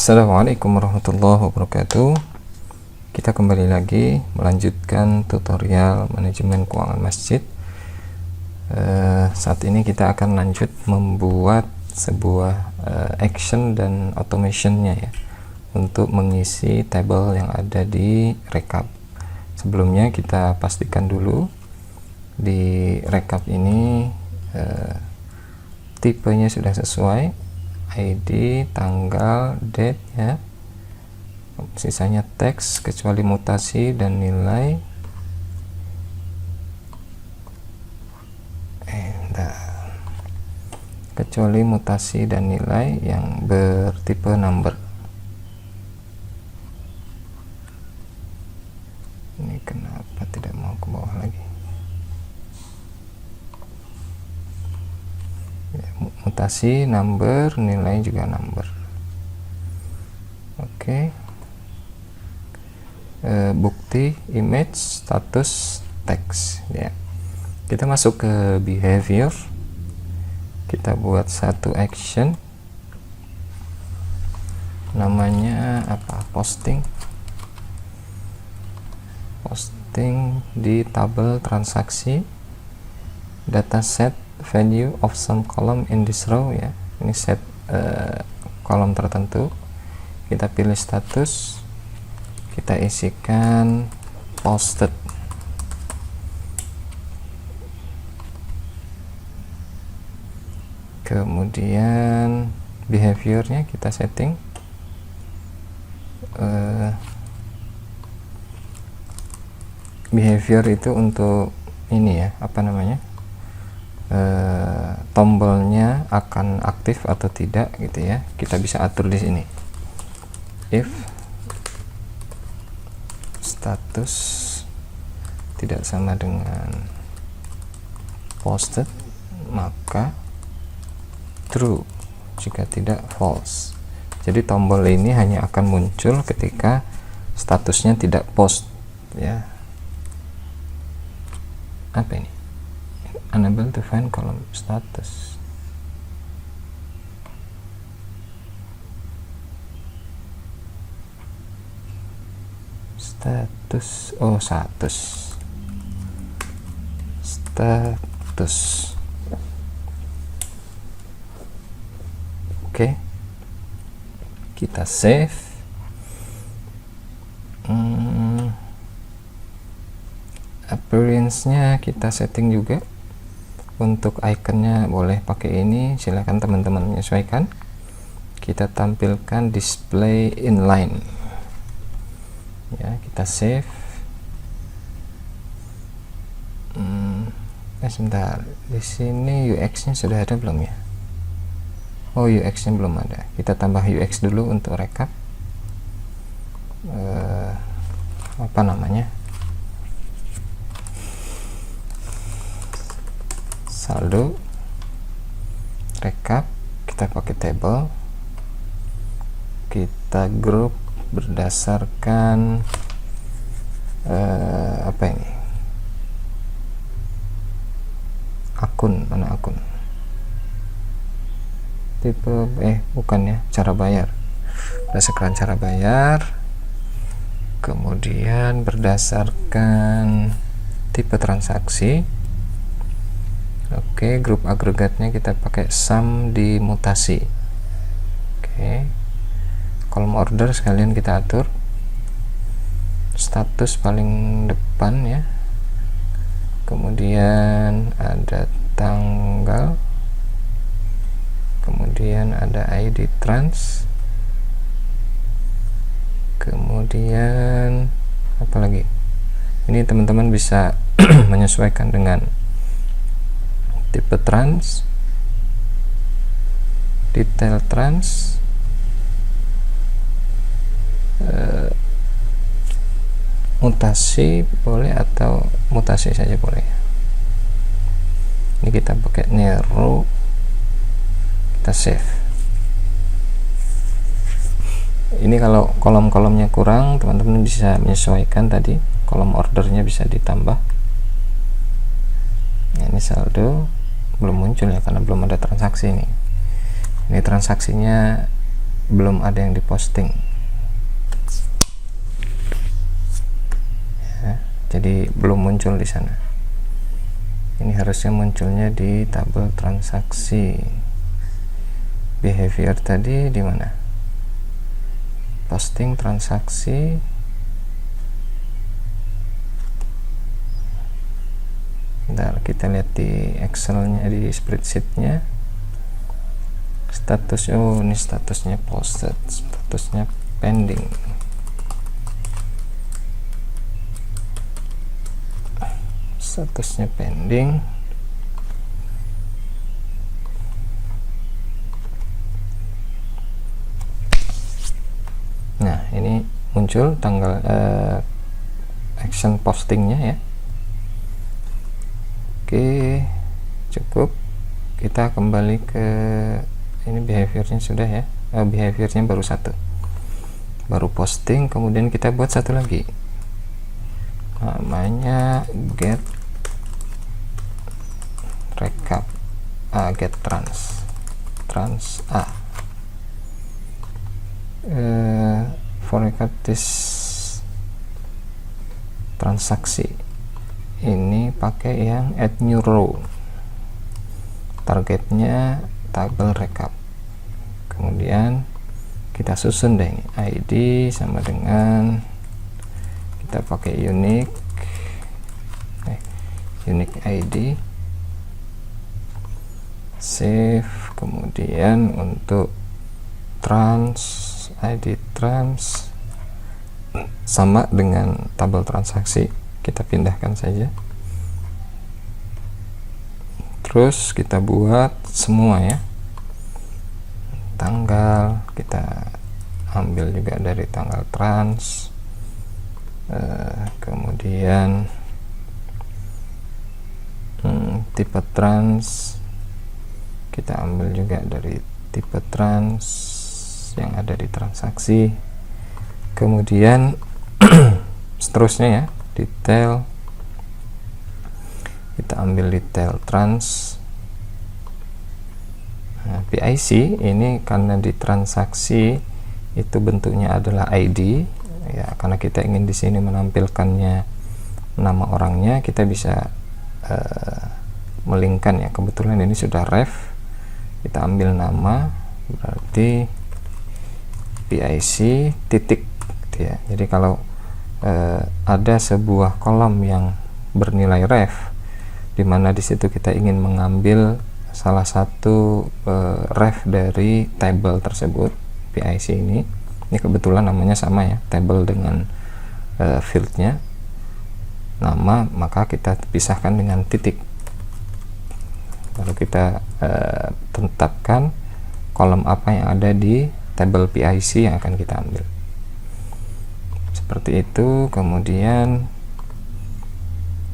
Assalamualaikum warahmatullahi wabarakatuh. Kita kembali lagi melanjutkan tutorial manajemen keuangan masjid. Saat ini kita akan lanjut membuat sebuah action dan automationnya ya, untuk mengisi tabel yang ada di rekap. Sebelumnya kita pastikan dulu di rekap ini tipenya sudah sesuai, ID, tanggal, date ya, sisanya teks kecuali mutasi dan nilai. Kecuali mutasi dan nilai yang bertipe number. Ini kenapa tidak mau ke bawah lagi? Mutasi number, nilai juga number. Oke. Bukti image, status, teks ya. Kita masuk ke behavior, kita buat satu action, namanya apa, posting di tabel transaksi, dataset value of some column in this row ya. Ini set kolom tertentu, kita pilih status, kita isikan posted. Kemudian behaviornya kita setting behavior itu untuk ini ya, apa namanya, tombolnya akan aktif atau tidak gitu ya. Kita bisa atur di sini. If status tidak sama dengan posted, maka true, jika tidak false. Jadi tombol ini hanya akan muncul ketika statusnya tidak post ya. Apa ini? Unable to find column status. Oh, status. Oke. Kita save. Appearance-nya kita setting juga. Untuk ikonnya boleh pakai ini, silahkan teman-teman menyesuaikan. Kita tampilkan display inline ya, kita save. Sebentar, di sini UX-nya sudah ada belum ya? Oh, UX-nya belum ada. Kita tambah UX dulu untuk rekap. Apa namanya? Saldo rekap, kita pakai table, kita grup berdasarkan apa ini, akun, mana akun, tipe bukan ya, cara bayar, berdasarkan cara bayar. Kemudian berdasarkan tipe transaksi. Oke, grup agregatnya kita pakai sum di mutasi. Oke, kolom order sekalian kita atur, status paling depan ya. Kemudian ada tanggal, kemudian ada ID trans, kemudian apa lagi, ini teman-teman bisa menyesuaikan dengan tipe trans, detail trans, mutasi boleh atau mutasi saja boleh. Ini kita pakai Nero, kita save. Ini kalau kolom-kolomnya kurang, teman-teman bisa menyesuaikan tadi, kolom ordernya bisa ditambah. Ini saldo belum muncul ya, karena belum ada transaksi ini. Ini transaksinya belum ada yang diposting ya, jadi belum muncul di sana. Ini harusnya munculnya di tabel transaksi. Behavior tadi di mana? Posting transaksi. Bentar, kita lihat di Excelnya, di spreadsheetnya. Status, oh ini statusnya posted, statusnya pending. Statusnya pending. Nah, ini muncul tanggal action postingnya ya. Oke, cukup. Kita kembali ke ini, behaviornya sudah ya. Behaviornya baru satu, baru posting. Kemudian kita buat satu lagi, namanya get recap, get trans A. For recap this transaksi ini pakai yang add new row, targetnya tabel rekap. Kemudian kita susun deh, ID sama dengan, kita pakai unique ID, save. Kemudian untuk trans, ID trans sama dengan tabel transaksi, kita pindahkan saja. Terus kita buat semua ya, tanggal kita ambil juga dari tanggal trans, kemudian tipe trans kita ambil juga dari tipe trans yang ada di transaksi. Kemudian seterusnya ya, detail kita ambil detail trans. Nah, PIC ini karena di transaksi itu bentuknya adalah ID ya, karena kita ingin di sini menampilkannya nama orangnya, kita bisa melingkan ya. Kebetulan ini sudah ref, kita ambil nama, berarti PIC titik ya. Jadi kalau ada sebuah kolom yang bernilai ref, dimana di situ kita ingin mengambil salah satu ref dari table tersebut, PIC ini kebetulan namanya sama ya, table dengan fieldnya nama, maka kita pisahkan dengan titik, lalu kita tetapkan kolom apa yang ada di table PIC yang akan kita ambil, seperti itu. Kemudian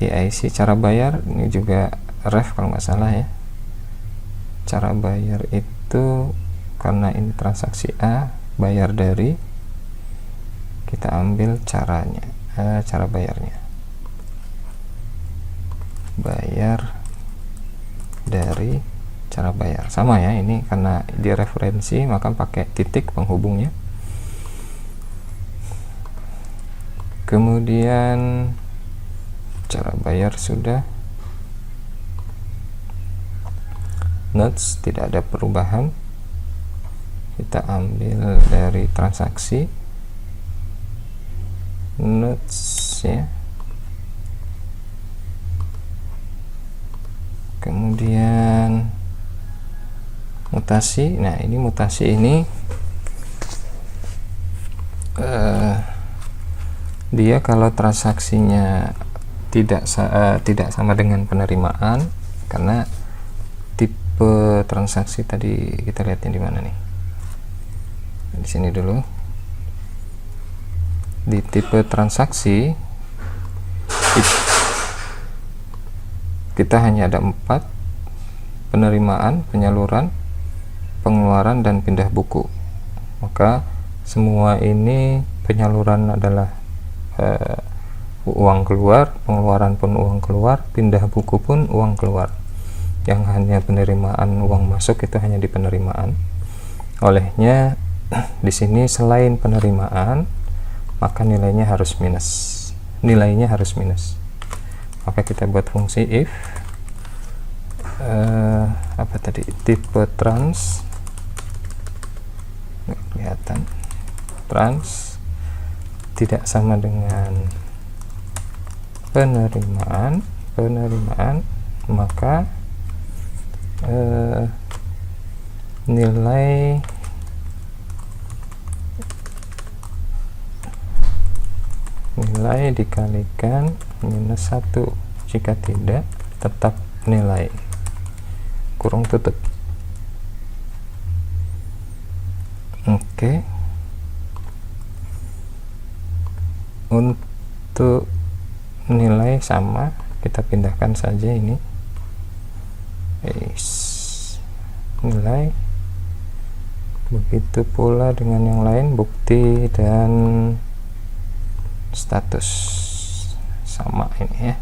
PIC cara bayar ini juga ref kalau nggak salah ya. Cara bayar itu karena ini transaksi A, bayar dari, kita ambil caranya, cara bayarnya, bayar dari cara bayar, sama ya. Ini karena di referensi maka pakai titik penghubungnya. Kemudian cara bayar sudah, notes tidak ada perubahan, kita ambil dari transaksi notes ya. Kemudian mutasi, nah ini mutasi ini dia kalau transaksinya tidak sama dengan penerimaan, karena tipe transaksi tadi kita lihatnya di mana nih, di sini dulu. Di tipe transaksi kita hanya ada 4, penerimaan, penyaluran, pengeluaran, dan pindah buku. Maka semua ini penyaluran adalah uang keluar, pengeluaran pun uang keluar, pindah buku pun uang keluar. Yang hanya penerimaan uang masuk itu hanya di penerimaan. Olehnya di sini selain penerimaan maka nilainya harus minus, maka kita buat fungsi if apa tadi, tipe trans, nggak kelihatan, trans tidak sama dengan penerimaan, maka nilai dikalikan minus 1, jika tidak tetap nilai, kurung tutup. Oke, untuk nilai sama kita pindahkan saja ini nilai, begitu pula dengan yang lain, bukti dan status sama ini ya,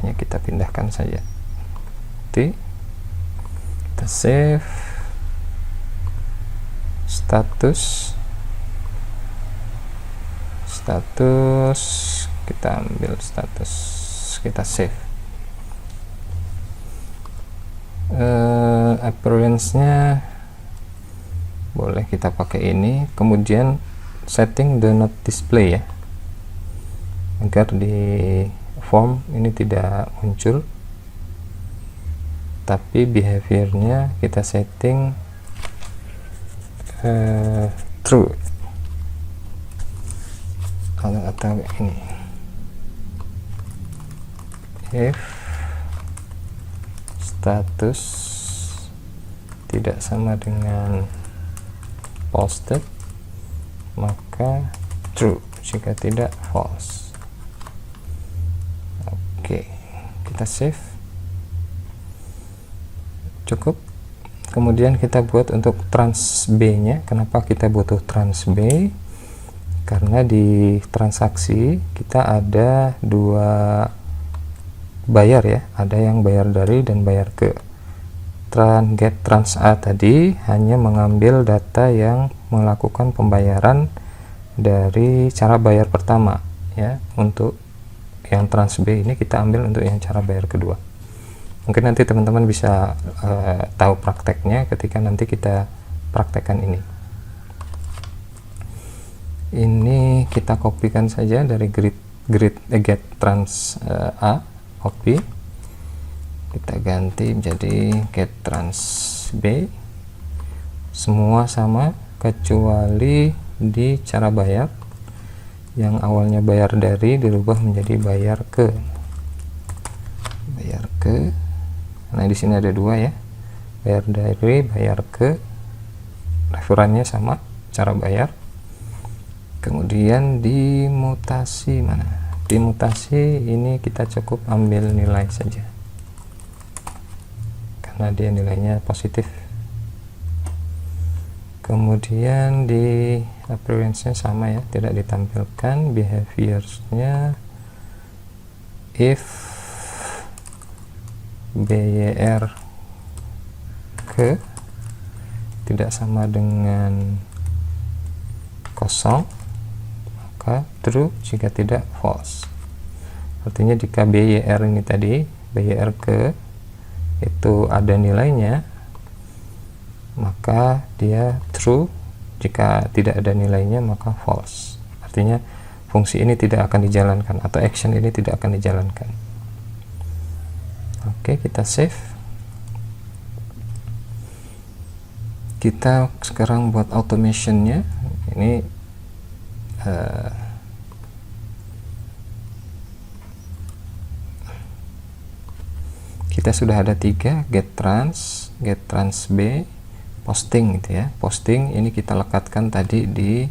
hanya kita pindahkan saja. Kita save status, kita ambil status, kita save. Appearance-nya boleh kita pakai ini, kemudian setting do not display ya, agar di form ini tidak muncul, tapi behaviornya kita setting true atau ini, if status tidak sama dengan posted maka true, jika tidak false. Oke, kita save, cukup. Kemudian kita buat untuk trans B nya. Kenapa kita butuh trans B? Karena di transaksi kita ada dua bayar ya, ada yang bayar dari dan bayar ke. Get trans A tadi hanya mengambil data yang melakukan pembayaran dari cara bayar pertama ya. Untuk yang trans B ini kita ambil untuk yang cara bayar kedua. Mungkin nanti teman-teman bisa tahu prakteknya ketika nanti kita praktekkan ini. Ini kita kopikan saja dari get trans A, copy, kita ganti menjadi get trans B, semua sama kecuali di cara bayar, yang awalnya bayar dari dirubah menjadi bayar ke. Nah di sini ada dua ya, bayar dari, bayar ke, referensinya sama, cara bayar. Kemudian dimutasi, mana dimutasi ini kita cukup ambil nilai saja karena dia nilainya positif. Kemudian di appearance-nya sama ya, tidak ditampilkan. Behaviors-nya if BYR ke tidak sama dengan kosong maka true, jika tidak false. Artinya jika BYR ini tadi, BYR ke itu ada nilainya, maka dia true, jika tidak ada nilainya maka false. Artinya fungsi ini tidak akan dijalankan atau action ini tidak akan dijalankan. Oke, kita save. Kita sekarang buat automationnya. Ini kita sudah ada 3, get trans B, posting gitu ya. Posting ini kita lekatkan tadi di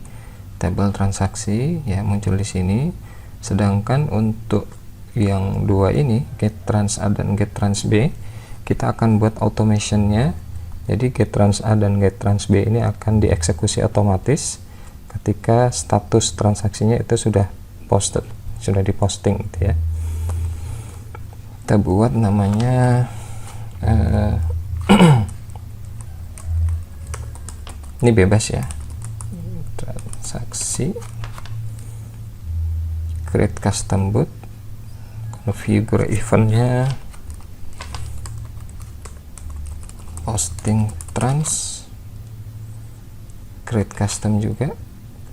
tabel transaksi ya, muncul di sini. Sedangkan untuk yang dua ini, get trans A dan get trans B, kita akan buat automationnya. Jadi get trans A dan get trans B ini akan dieksekusi otomatis ketika status transaksinya itu sudah posted, sudah diposting gitu ya. Kita buat namanya ini bebas ya, transaksi, create custom bot, configure eventnya, posting trans, create custom juga.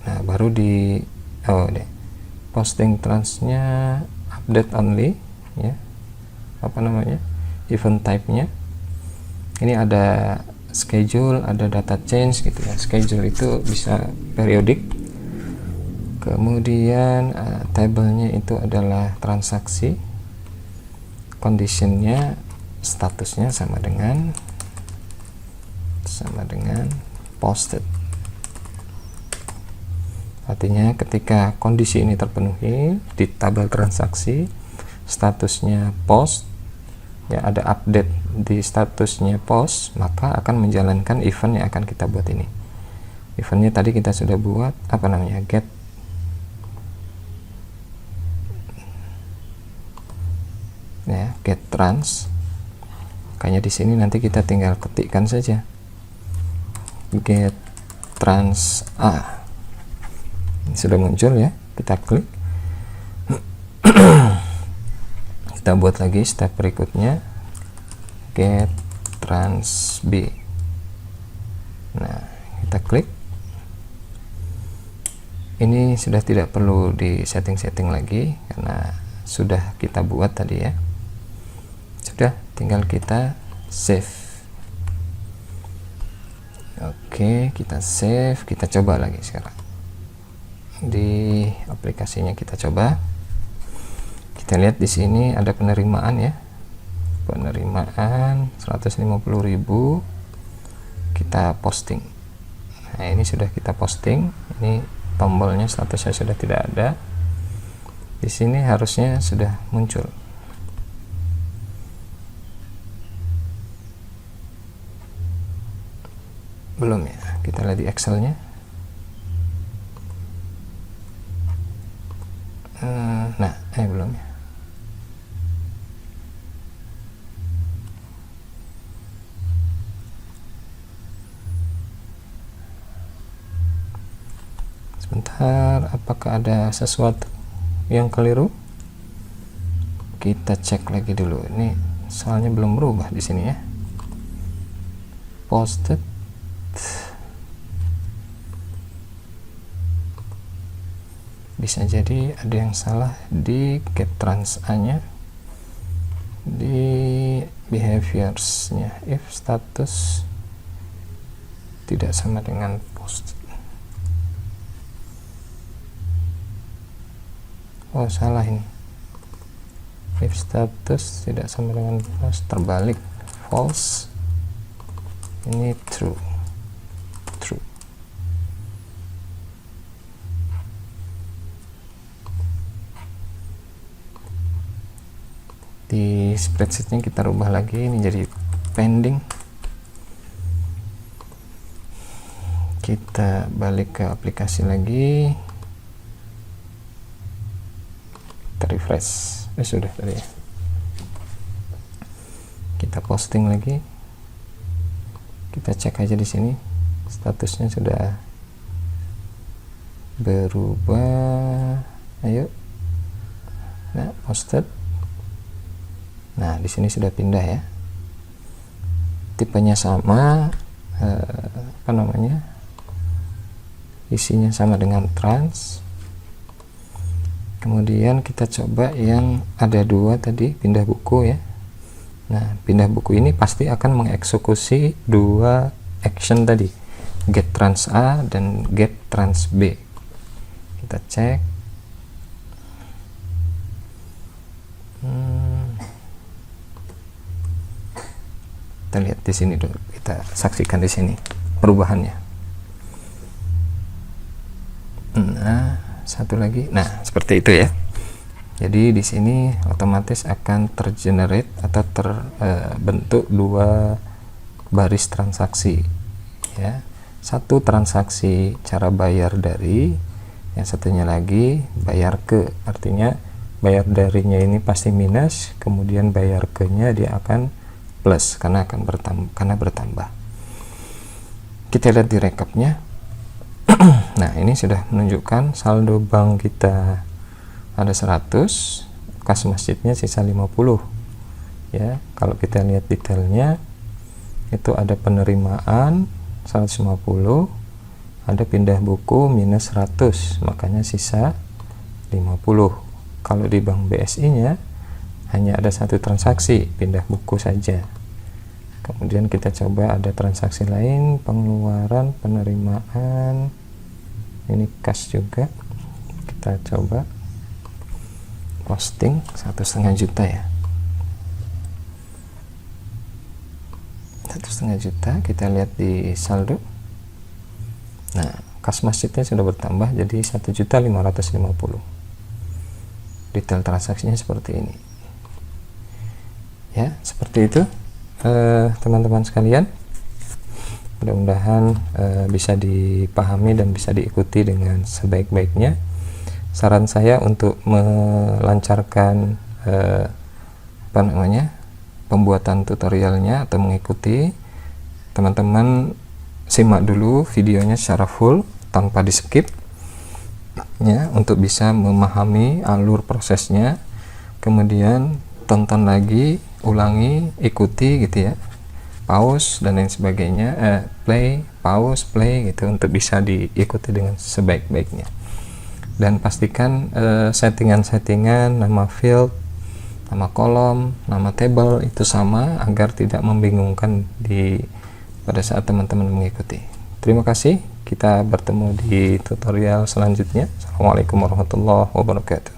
Nah, baru di posting transnya update only ya, apa namanya, event type-nya ini ada schedule, ada data change gitu ya. Schedule itu bisa periodik, kemudian tabelnya itu adalah transaksi, conditionnya, statusnya sama dengan posted. Artinya ketika kondisi ini terpenuhi di tabel transaksi, statusnya post ya, ada update di statusnya post, maka akan menjalankan event yang akan kita buat ini. Eventnya tadi kita sudah buat apa namanya, get trans. Makanya di sini nanti kita tinggal ketikkan saja get trans A. Ini sudah muncul ya, kita klik. Kita buat lagi step berikutnya, get trans B. Nah, kita klik. Ini sudah tidak perlu di setting-setting lagi karena sudah kita buat tadi ya. Sudah, tinggal kita save. Oke, kita save, kita coba lagi sekarang. Di aplikasinya kita coba. Kita lihat di sini ada penerimaan ya. Penerimaan 150.000. Kita posting. Nah, ini sudah kita posting. Ini tombolnya statusnya sudah tidak ada. Di sini harusnya sudah muncul. Belum ya, kita lihat di Excelnya. Nah, belum ya. Sebentar, apakah ada sesuatu yang keliru? Kita cek lagi dulu. Ini soalnya belum berubah di sini ya. Posted. Bisa jadi ada yang salah di get trans A nya, di behaviors nya, if status tidak sama dengan post. Oh, salah ini, if status tidak sama dengan post, terbalik, false, ini true. Di spreadsheetnya kita rubah lagi, ini jadi pending. Kita balik ke aplikasi lagi, kita refresh. Sudah tadi ya. Kita posting lagi, kita cek aja di sini statusnya sudah berubah. Ayo, nah, posted. Nah, di sini sudah pindah ya. Tipenya sama, apa namanya? Isinya sama dengan trans. Kemudian kita coba yang ada dua tadi, pindah buku ya. Nah, pindah buku ini pasti akan mengeksekusi dua action tadi, get trans A dan get trans B. Kita cek. Kita lihat di sini dulu, kita saksikan di sini perubahannya. Nah, satu lagi. Nah, seperti itu ya. Jadi di sini otomatis akan tergenerate atau terbentuk dua baris transaksi ya. Satu transaksi cara bayar dari, yang satunya lagi bayar ke. Artinya bayar darinya ini pasti minus, kemudian bayar ke nya dia akan plus karena akan bertambah. Kita lihat di rekapnya. Nah, ini sudah menunjukkan saldo bank kita ada 100, kas masjidnya sisa 50 ya. Kalau kita lihat detailnya itu ada penerimaan 150, ada pindah buku minus 100, makanya sisa 50. Kalau di bank BSI nya hanya ada satu transaksi, pindah buku saja. Kemudian kita coba ada transaksi lain, pengeluaran, penerimaan, ini kas juga. Kita coba posting 1,5 juta ya, 1,5 juta. Kita lihat di saldo. Nah, kas masjidnya sudah bertambah jadi 1.550.000. Detail transaksinya seperti ini ya, seperti itu teman-teman sekalian. Mudah-mudahan bisa dipahami dan bisa diikuti dengan sebaik-baiknya. Saran saya untuk melancarkan pembuatan tutorialnya atau mengikuti, teman-teman simak dulu videonya secara full tanpa di skip ya, untuk bisa memahami alur prosesnya. Kemudian tonton lagi, ulangi, ikuti gitu ya, pause dan lain sebagainya, play, pause, play gitu, untuk bisa diikuti dengan sebaik-baiknya. Dan pastikan settingan-settingan nama field, nama kolom, nama table itu sama agar tidak membingungkan pada saat teman-teman mengikuti. Terima kasih, kita bertemu di tutorial selanjutnya. Assalamualaikum warahmatullahi wabarakatuh.